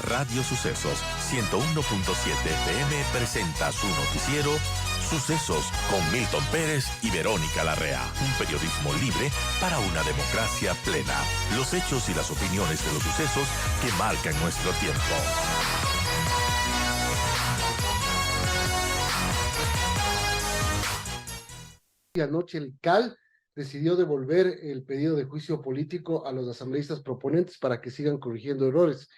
Radio Sucesos 101.7 FM presenta su noticiero Sucesos con Milton Pérez y Verónica Larrea. Un periodismo libre para una democracia plena. Los hechos y las opiniones de los sucesos que marcan nuestro tiempo. Anoche el CAL decidió devolver el pedido de juicio político a los asambleístas proponentes para que sigan corrigiendo errores.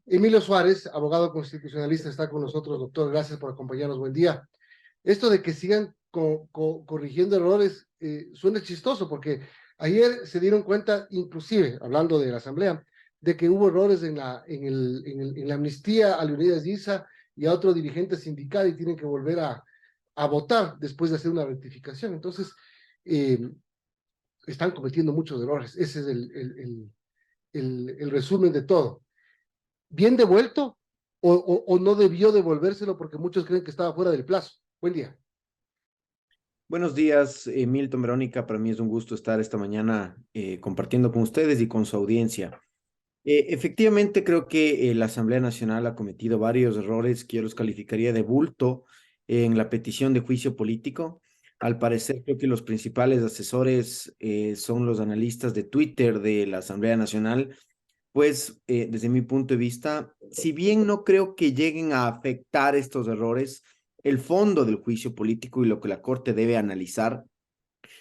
Emilio Suárez, abogado constitucionalista, está con nosotros. Doctor, gracias por acompañarnos. Buen día. Esto de que sigan corrigiendo errores suena chistoso, porque ayer se dieron cuenta, inclusive, hablando de la asamblea, de que hubo errores en la amnistía a Leonidas Giza y a otro dirigente sindical y tienen que volver a votar después de hacer una rectificación. Entonces, están cometiendo muchos errores. Ese es el resumen de todo. ¿Bien devuelto o no debió devolvérselo porque muchos creen que estaba fuera del plazo? Buen día. Buenos días, Milton, Verónica. Para mí es un gusto estar esta mañana compartiendo con ustedes y con su audiencia. Efectivamente, creo que la Asamblea Nacional ha cometido varios errores que yo los calificaría de bulto en la petición de juicio político. Al parecer, creo que los principales asesores son los analistas de Twitter de la Asamblea Nacional. Pues, desde mi punto de vista, si bien no creo que lleguen a afectar estos errores, el fondo del juicio político y lo que la Corte debe analizar,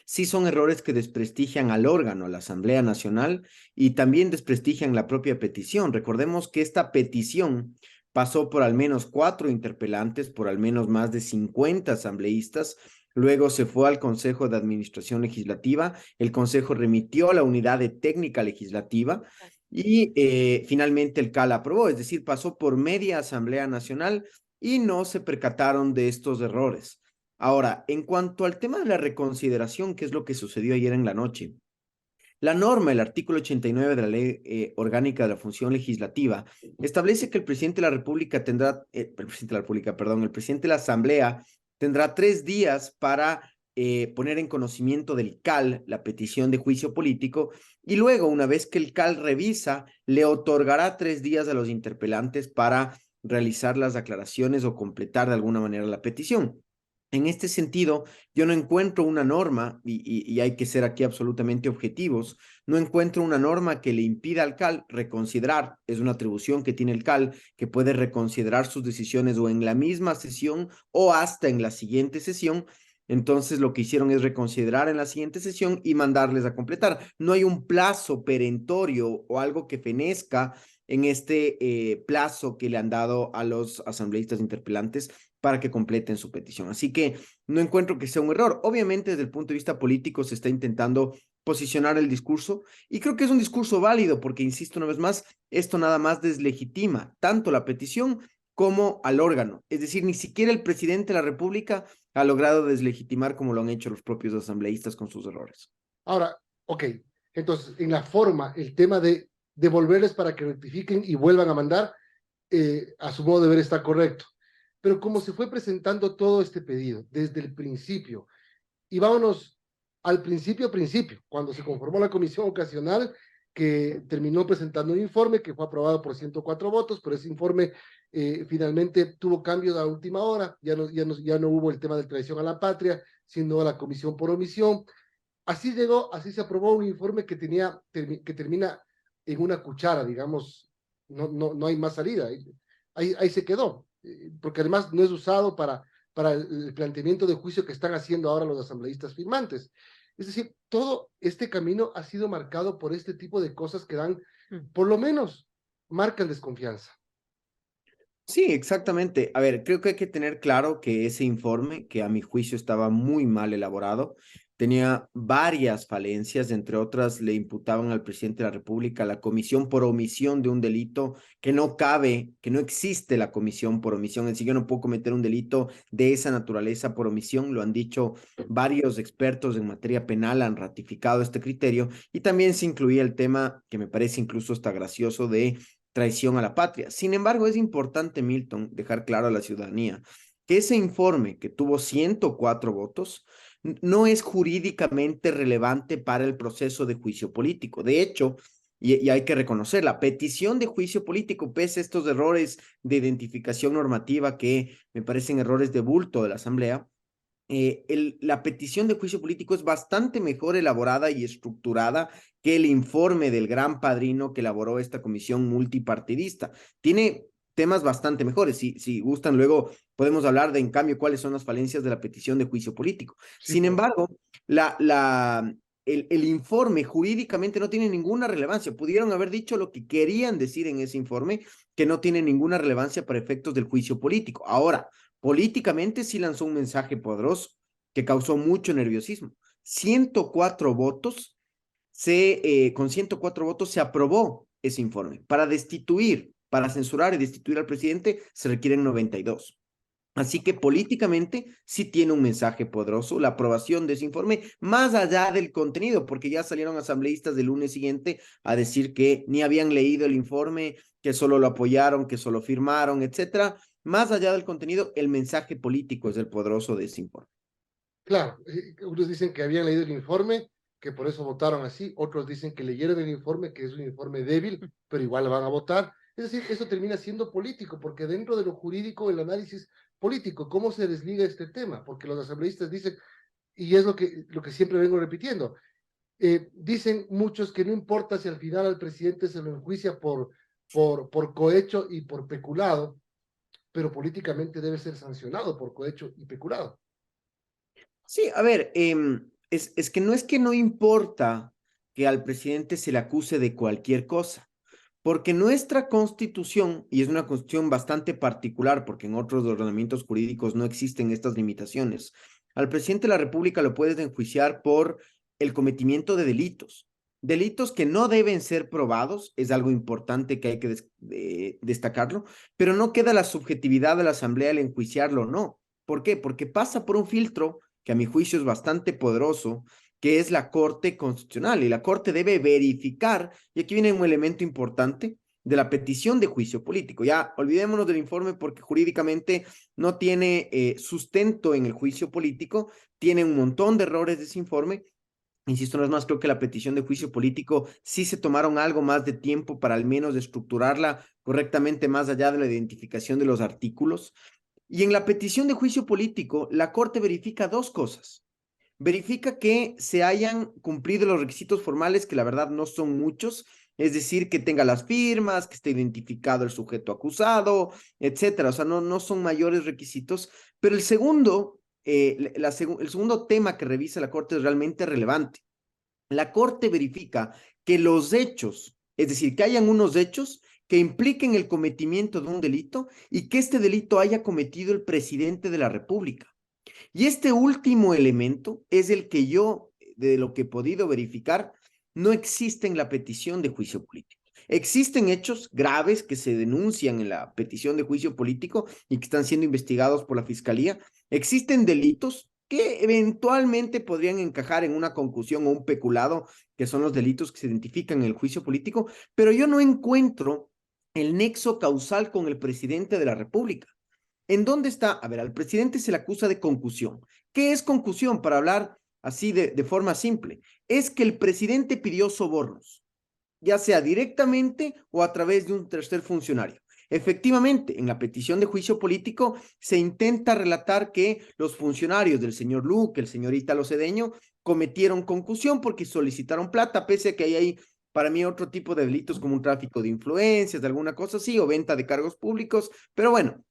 sí son errores que desprestigian al órgano, a la Asamblea Nacional, y también desprestigian la propia petición. Recordemos que esta petición pasó por al menos 4 interpelantes, por al menos más de 50 asambleístas. Luego se fue al Consejo de Administración Legislativa, el Consejo remitió a la Unidad de Técnica Legislativa y finalmente el CAL aprobó, es decir, pasó por media Asamblea Nacional y no se percataron de estos errores. Ahora, en cuanto al tema de la reconsideración, ¿qué es lo que sucedió ayer en la noche? La norma, el artículo 89 de la Ley Orgánica de la Función Legislativa, establece que el presidente de la República tendrá, el presidente de la Asamblea tendrá 3 días para poner en conocimiento del CAL la petición de juicio político y luego, una vez que el CAL revisa, le otorgará 3 días a los interpelantes para realizar las aclaraciones o completar de alguna manera la petición. En este sentido, yo no encuentro una norma, y hay que ser aquí absolutamente objetivos, no encuentro una norma que le impida al CAL reconsiderar, es una atribución que tiene el CAL, que puede reconsiderar sus decisiones o en la misma sesión o hasta en la siguiente sesión. Entonces, lo que hicieron es reconsiderar en la siguiente sesión y mandarles a completar. No hay un plazo perentorio o algo que fenezca en este plazo que le han dado a los asambleístas interpelantes para que completen su petición. Así que no encuentro que sea un error. Obviamente, desde el punto de vista político se está intentando posicionar el discurso y creo que es un discurso válido porque, insisto una vez más, esto nada más deslegitima tanto la petición como al órgano. Es decir, ni siquiera el presidente de la República ha logrado deslegitimar como lo han hecho los propios asambleístas con sus errores. Ahora, ok, entonces, en la forma, el tema de devolverles para que rectifiquen y vuelvan a mandar, a su modo de ver está correcto. Pero como se fue presentando todo este pedido desde el principio, y vámonos al principio, cuando se conformó la comisión ocasional, que terminó presentando un informe que fue aprobado por 104 votos, pero ese informe finalmente tuvo cambios a última hora, ya no hubo el tema de traición a la patria, sino a la comisión por omisión. Así se aprobó un informe que termina en una cuchara, digamos, no hay más salida, ahí se quedó, porque además no es usado para el planteamiento de juicio que están haciendo ahora los asambleístas firmantes. Es decir, todo este camino ha sido marcado por este tipo de cosas que dan, por lo menos, marcan desconfianza. Sí, exactamente. A ver, creo que hay que tener claro que ese informe, que a mi juicio estaba muy mal elaborado, tenía varias falencias, entre otras le imputaban al presidente de la República la comisión por omisión de un delito que no cabe, que no existe la comisión por omisión. Es decir, yo no puedo cometer un delito de esa naturaleza por omisión, lo han dicho varios expertos en materia penal, han ratificado este criterio, y también se incluía el tema, que me parece incluso hasta gracioso, de traición a la patria. Sin embargo, es importante, Milton, dejar claro a la ciudadanía que ese informe, que tuvo 104 votos, no es jurídicamente relevante para el proceso de juicio político. De hecho, y hay que reconocer, la petición de juicio político, pese a estos errores de identificación normativa que me parecen errores de bulto de la Asamblea, la petición de juicio político es bastante mejor elaborada y estructurada que el informe del gran padrino que elaboró esta comisión multipartidista. Tiene temas bastante mejores. Si gustan, luego podemos hablar de, en cambio, cuáles son las falencias de la petición de juicio político. Sí, Sin embargo, el informe jurídicamente no tiene ninguna relevancia. Pudieron haber dicho lo que querían decir en ese informe, que no tiene ninguna relevancia para efectos del juicio político. Ahora, políticamente sí lanzó un mensaje poderoso que causó mucho nerviosismo. 104 votos, con 104 votos se aprobó ese informe. Para destituir, para censurar y destituir al presidente se requieren 92. Así que políticamente sí tiene un mensaje poderoso la aprobación de ese informe, más allá del contenido, porque ya salieron asambleístas del lunes siguiente a decir que ni habían leído el informe, que solo lo apoyaron, que solo firmaron, etcétera. Más allá del contenido, el mensaje político es el poderoso de ese informe. claro, unos dicen que habían leído el informe, que por eso votaron así, otros dicen que leyeron el informe, que es un informe débil, pero igual van a votar. Es decir, eso termina siendo político, porque dentro de lo jurídico, el análisis político, ¿cómo se desliga este tema? Porque los asambleístas dicen, y es lo que siempre vengo repitiendo, dicen muchos que no importa si al final al presidente se lo enjuicia por cohecho y por peculado, pero políticamente debe ser sancionado por cohecho y peculado. Sí, a ver, es que no importa que al presidente se le acuse de cualquier cosa, porque nuestra constitución, y es una constitución bastante particular, porque en otros ordenamientos jurídicos no existen estas limitaciones, al presidente de la República lo puedes enjuiciar por el cometimiento de delitos. Delitos que no deben ser probados, es algo importante que hay que destacarlo, pero no queda la subjetividad de la Asamblea al enjuiciarlo o no. ¿Por qué? Porque pasa por un filtro que a mi juicio es bastante poderoso, que es la Corte Constitucional, y la Corte debe verificar, y aquí viene un elemento importante, de la petición de juicio político. Ya olvidémonos del informe porque jurídicamente no tiene sustento en el juicio político, tiene un montón de errores de ese informe. Insisto, no es más, creo que la petición de juicio político sí se tomaron algo más de tiempo para al menos estructurarla correctamente más allá de la identificación de los artículos. Y en la petición de juicio político, la Corte verifica dos cosas. Verifica que se hayan cumplido los requisitos formales, que la verdad no son muchos, es decir, que tenga las firmas, que esté identificado el sujeto acusado, etcétera. O sea, no son mayores requisitos. Pero el segundo tema que revisa la Corte es realmente relevante. La Corte verifica que los hechos, es decir, que hayan unos hechos que impliquen el cometimiento de un delito y que este delito haya cometido el presidente de la República. Y este último elemento es el que yo, de lo que he podido verificar, no existe en la petición de juicio político. Existen hechos graves que se denuncian en la petición de juicio político y que están siendo investigados por la Fiscalía. Existen delitos que eventualmente podrían encajar en una concusión o un peculado, que son los delitos que se identifican en el juicio político, pero yo no encuentro el nexo causal con el presidente de la República. ¿En dónde está? A ver, al presidente se le acusa de concusión. ¿Qué es concusión? Para hablar así de forma simple, es que el presidente pidió sobornos, ya sea directamente o a través de un tercer funcionario. Efectivamente, en la petición de juicio político se intenta relatar que los funcionarios del señor Luque, el señor Ítalo Cedeño, cometieron concusión porque solicitaron plata, pese a que hay para mí otro tipo de delitos como un tráfico de influencias, de alguna cosa así, o venta de cargos públicos, pero bueno,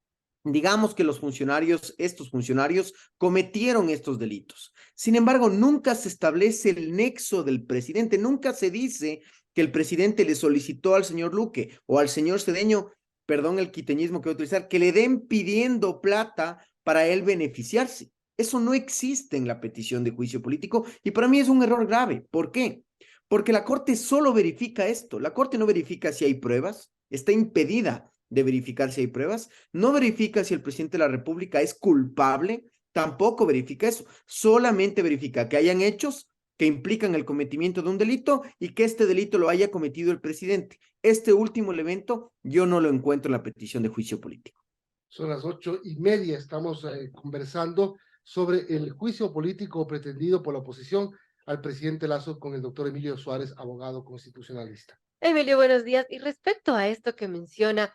digamos que estos funcionarios cometieron estos delitos. Sin embargo, nunca se establece el nexo del presidente, nunca se dice que el presidente le solicitó al señor Luque o al señor Cedeño, perdón el quiteñismo que voy a utilizar, que le den pidiendo plata para él beneficiarse. Eso no existe en la petición de juicio político y para mí es un error grave. ¿Por qué? Porque la Corte solo verifica esto. La Corte no verifica si hay pruebas, está impedida de verificar si hay pruebas, no verifica si el presidente de la República es culpable, tampoco verifica eso, solamente verifica que hayan hechos que implican el cometimiento de un delito y que este delito lo haya cometido el presidente. Este último elemento yo no lo encuentro en la petición de juicio político. Son las 8:30, estamos conversando sobre el juicio político pretendido por la oposición al presidente Lazo con el doctor Emilio Suárez, abogado constitucionalista. Emilio, buenos días. Y respecto a esto que menciona,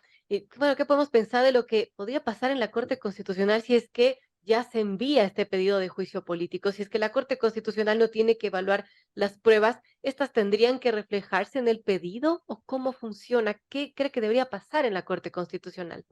bueno, ¿qué podemos pensar de lo que podría pasar en la Corte Constitucional si es que ya se envía este pedido de juicio político? Si es que la Corte Constitucional no tiene que evaluar las pruebas, ¿estas tendrían que reflejarse en el pedido o cómo funciona? ¿Qué cree que debería pasar en la Corte Constitucional?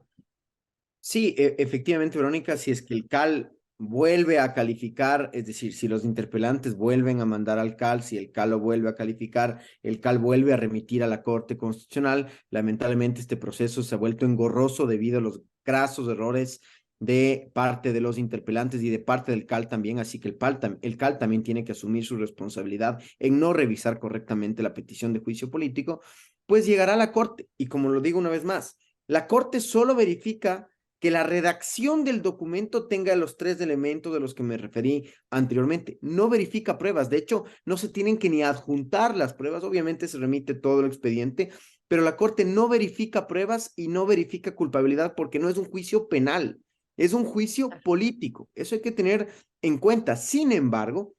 Sí, efectivamente, Verónica, si es que el CAL vuelve a calificar, es decir, si los interpelantes vuelven a mandar al CAL, si el CAL lo vuelve a calificar, el CAL vuelve a remitir a la Corte Constitucional, lamentablemente este proceso se ha vuelto engorroso debido a los grasos errores de parte de los interpelantes y de parte del CAL también, así que el CAL también tiene que asumir su responsabilidad en no revisar correctamente la petición de juicio político, pues llegará a la Corte. Y como lo digo una vez más, la Corte solo verifica que la redacción del documento tenga los tres elementos de los que me referí anteriormente. No verifica pruebas, de hecho, no se tienen que ni adjuntar las pruebas, obviamente se remite todo el expediente, pero la Corte no verifica pruebas y no verifica culpabilidad porque no es un juicio penal, es un juicio político. Eso hay que tener en cuenta. Sin embargo,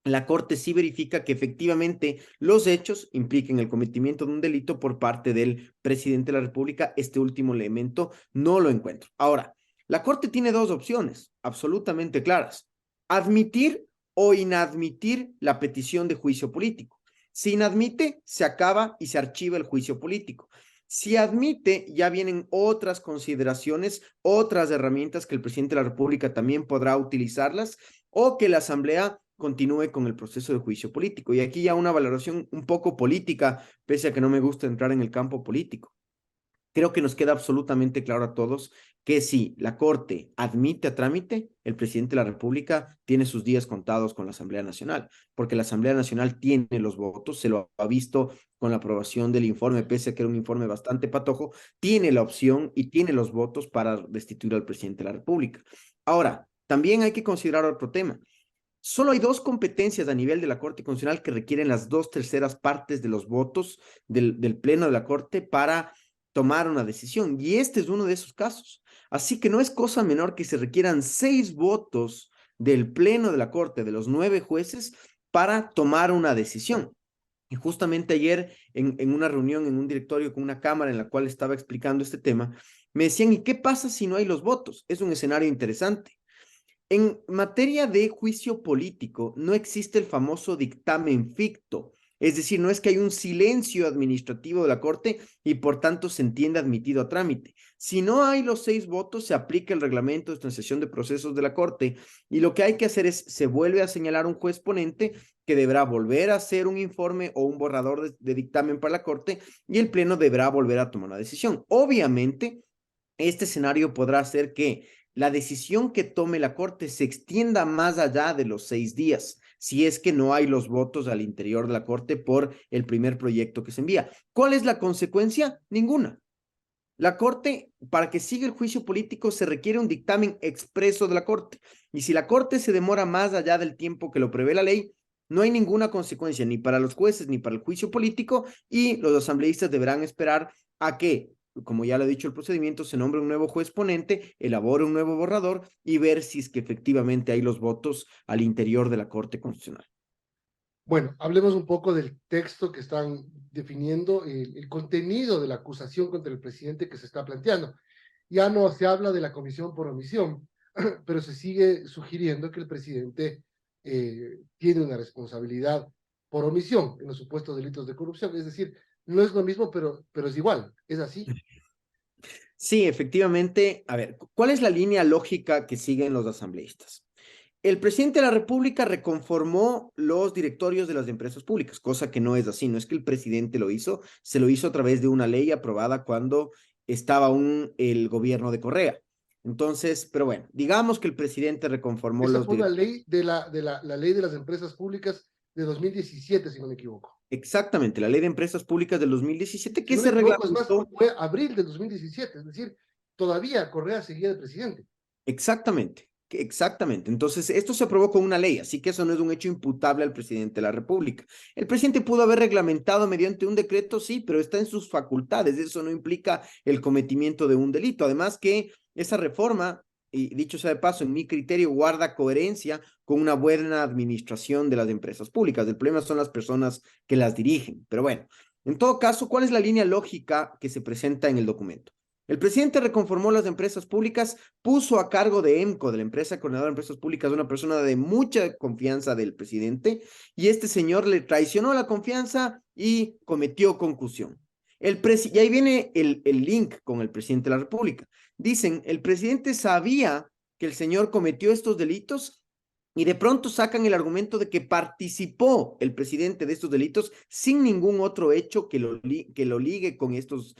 la Corte sí verifica que efectivamente los hechos impliquen el cometimiento de un delito por parte del presidente de la República. Este último elemento no lo encuentro. Ahora, la Corte tiene dos opciones absolutamente claras: admitir o inadmitir la petición de juicio político. Si inadmite, se acaba y se archiva el juicio político. Si admite, ya vienen otras consideraciones, otras herramientas que el presidente de la República también podrá utilizarlas, o que la Asamblea continúe con el proceso de juicio político. Y aquí ya una valoración un poco política, pese a que no me gusta entrar en el campo político. Creo que nos queda absolutamente claro a todos que si la Corte admite a trámite, el presidente de la República tiene sus días contados con la Asamblea Nacional, porque la Asamblea Nacional tiene los votos, se lo ha visto con la aprobación del informe, pese a que era un informe bastante patojo, tiene la opción y tiene los votos para destituir al presidente de la República. Ahora, también hay que considerar otro tema. Solo hay dos competencias a nivel de la Corte Constitucional que requieren las 2/3 partes de los votos del Pleno de la Corte para tomar una decisión. Y este es uno de esos casos. Así que no es cosa menor que se requieran 6 votos del Pleno de la Corte, de los 9 jueces, para tomar una decisión. Y justamente ayer, en una reunión, en un directorio con una cámara en la cual estaba explicando este tema, me decían, ¿y qué pasa si no hay los votos? Es un escenario interesante. En materia de juicio político, no existe el famoso dictamen ficto, es decir, no es que hay un silencio administrativo de la Corte y por tanto se entiende admitido a trámite. Si no hay los 6 votos, se aplica el reglamento de transición de procesos de la Corte y lo que hay que hacer es, se vuelve a señalar un juez ponente que deberá volver a hacer un informe o un borrador de dictamen para la Corte y el Pleno deberá volver a tomar una decisión. Obviamente, este escenario podrá hacer que la decisión que tome la Corte se extienda más allá de los 6 días, si es que no hay los votos al interior de la Corte por el primer proyecto que se envía. ¿Cuál es la consecuencia? Ninguna. La Corte, para que siga el juicio político, se requiere un dictamen expreso de la Corte. Y si la Corte se demora más allá del tiempo que lo prevé la ley, no hay ninguna consecuencia ni para los jueces ni para el juicio político y los asambleístas deberán esperar a que, como ya lo ha dicho el procedimiento, se nombre un nuevo juez ponente, elabore un nuevo borrador y ver si es que efectivamente hay los votos al interior de la Corte Constitucional. Bueno, hablemos un poco del texto que están definiendo, el contenido de la acusación contra el presidente que se está planteando. Ya no se habla de la comisión por omisión, pero se sigue sugiriendo que el presidente tiene una responsabilidad por omisión en los supuestos delitos de corrupción. Es decir, no es lo mismo, pero es igual. ¿Es así? Sí, efectivamente. A ver, ¿cuál es la línea lógica que siguen los asambleístas? El presidente de la República reconformó los directorios de las empresas públicas, cosa que no es así, no es que el presidente lo hizo, se lo hizo a través de una ley aprobada cuando estaba aún el gobierno de Correa. Entonces, pero bueno, digamos que el presidente reconformó Esa los fue una directorios. ley de la ley de las empresas públicas de 2017, si no me equivoco. Exactamente, la ley de empresas públicas del 2017 Si que no me se equivoco, es más, reglamentó. fue abril del 2017, es decir, todavía Correa seguía de presidente. Exactamente, exactamente. Entonces, esto se aprobó con una ley, así que eso no es un hecho imputable al presidente de la República. El presidente pudo haber reglamentado mediante un decreto, sí, pero está en sus facultades. Eso no implica el cometimiento de un delito. Además que esa reforma, y dicho sea de paso, en mi criterio, guarda coherencia con una buena administración de las empresas públicas. El problema son las personas que las dirigen. Pero bueno, En todo caso, ¿cuál es la línea lógica que se presenta en el documento? El presidente reconformó las empresas públicas, puso a cargo de EMCO, de la empresa coordinadora de empresas públicas, una persona de mucha confianza del presidente, y este señor le traicionó la confianza y cometió concusión. Y ahí viene el link con el presidente de la República. Dicen, el presidente sabía que el señor cometió estos delitos y de pronto sacan el argumento de que participó el presidente de estos delitos sin ningún otro hecho que lo ligue con estos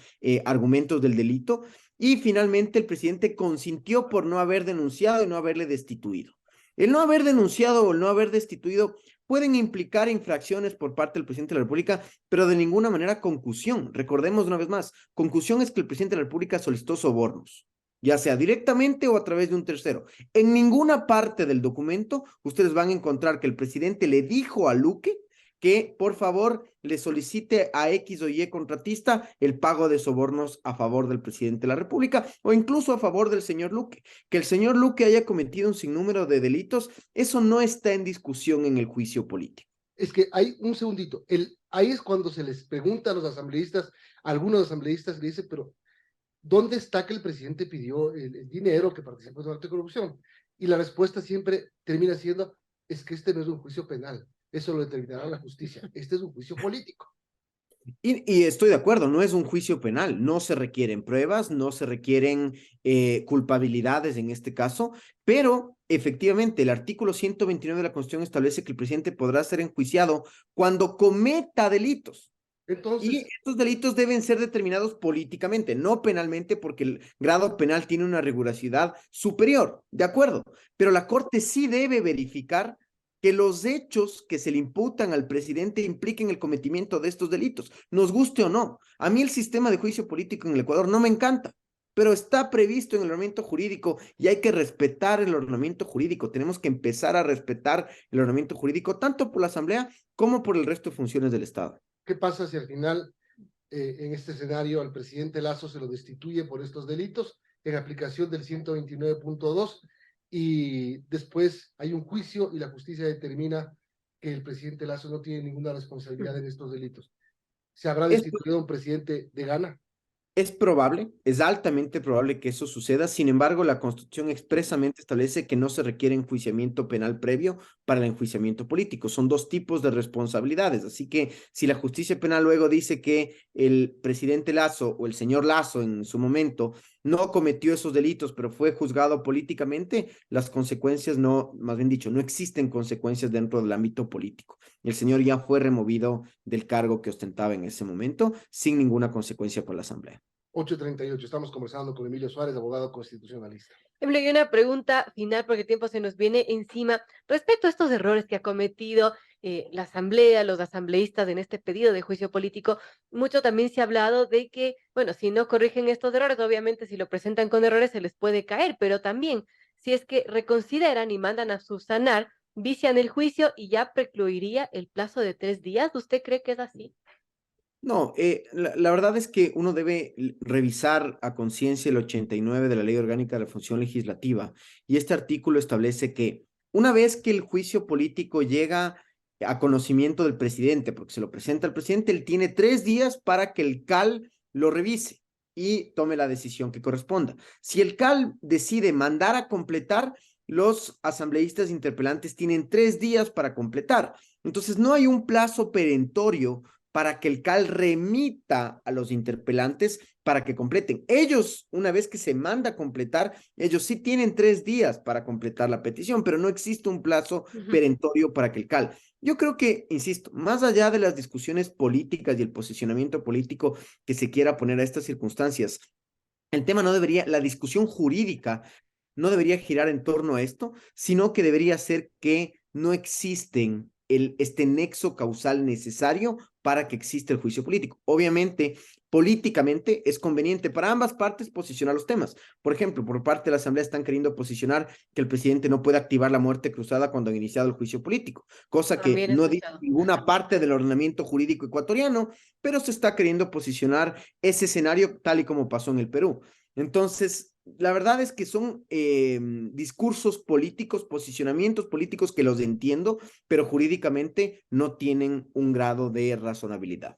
argumentos del delito. Y finalmente el presidente consintió por no haber denunciado y no haberle destituido. El no haber denunciado o el no haber destituido pueden implicar infracciones por parte del presidente de la República, pero de ninguna manera concusión. Recordemos una vez más, concusión es que el presidente de la República solicitó sobornos, ya sea directamente o a través de un tercero. En ninguna parte del documento ustedes van a encontrar que el presidente le dijo a Luque que por favor le solicite a X o Y contratista el pago de sobornos a favor del presidente de la República o incluso a favor del señor Luque. Que el señor Luque haya cometido un sinnúmero de delitos, eso no está en discusión en el juicio político. Es que hay un segundito, ahí es cuando se les pregunta a los asambleístas, a algunos asambleístas le dicen, pero ¿dónde está que el presidente pidió el dinero que participó en el acto de corrupción? Y la respuesta siempre termina siendo, es que este no es un juicio penal, eso lo determinará la justicia, este es un juicio político. Y estoy de acuerdo, no es un juicio penal, no se requieren pruebas, no se requieren culpabilidades en este caso, pero efectivamente el artículo 129 de la Constitución establece que el presidente podrá ser enjuiciado cuando cometa delitos. Entonces, Y estos delitos deben ser determinados políticamente, no penalmente, porque el grado penal tiene una rigurosidad superior, de acuerdo, pero la Corte sí debe verificar que los hechos que se le imputan al presidente impliquen el cometimiento de estos delitos, nos guste o no. A mí el sistema de juicio político en el Ecuador no me encanta, pero está previsto en el ordenamiento jurídico y hay que respetar el ordenamiento jurídico. Tenemos que empezar a respetar el ordenamiento jurídico, tanto por la Asamblea como por el resto de funciones del Estado. ¿qué pasa si al final, en este escenario, al presidente Lasso se lo destituye por estos delitos en aplicación del 129.2 y después hay un juicio y la justicia determina que el presidente Lasso no tiene ninguna responsabilidad en estos delitos? ¿Se habrá destituido a un presidente de gana? Es probable, es altamente probable que eso suceda. Sin embargo, la Constitución expresamente establece que no se requiere enjuiciamiento penal previo para el enjuiciamiento político. Son dos tipos de responsabilidades. Así que si la justicia penal luego dice que el presidente Lasso o el señor Lasso en su momento no cometió esos delitos, pero fue juzgado políticamente, las consecuencias no, más bien dicho, no existen consecuencias dentro del ámbito político. El señor ya fue removido del cargo que ostentaba en ese momento sin ninguna consecuencia por la Asamblea. 8:38, estamos conversando con Emilio Suárez, abogado constitucionalista. Emilio, y una pregunta final, porque el tiempo se nos viene encima, respecto a estos errores que ha cometido la Asamblea, los asambleístas en este pedido de juicio político. Mucho también se ha hablado de que, bueno, si no corrigen estos errores, obviamente si lo presentan con errores se les puede caer, pero también si es que reconsideran y mandan a subsanar, vician el juicio y ya precluiría el plazo de 3 días. ¿Usted cree que es así? No, la verdad es que uno debe revisar a conciencia el 89 de la Ley Orgánica de la Función Legislativa y este artículo establece que una vez que el juicio político llega a conocimiento del presidente, porque se lo presenta al presidente, él tiene 3 días para que el CAL lo revise y tome la decisión que corresponda. Si el CAL decide mandar a completar, los asambleístas interpelantes tienen 3 días para completar. Entonces no hay un plazo perentorio para que el CAL remita a los interpelantes para que completen. Ellos, una vez que se manda a completar, ellos sí tienen 3 días para completar la petición, pero no existe un plazo perentorio para que el CAL. Yo creo que, insisto, más allá de las discusiones políticas y el posicionamiento político que se quiera poner a estas circunstancias, el tema no debería, la discusión jurídica no debería girar en torno a esto, sino que debería ser que no existen este nexo causal necesario para que exista el juicio político. Obviamente, políticamente es conveniente para ambas partes posicionar los temas. Por ejemplo, por parte de la Asamblea están queriendo posicionar que el presidente no puede activar la muerte cruzada cuando ha iniciado el juicio político, cosa que no dice ninguna parte del ordenamiento jurídico ecuatoriano, pero se está queriendo posicionar ese escenario tal y como pasó en el Perú. Entonces, la verdad es que son discursos políticos, posicionamientos políticos que los entiendo, pero jurídicamente no tienen un grado de razonabilidad.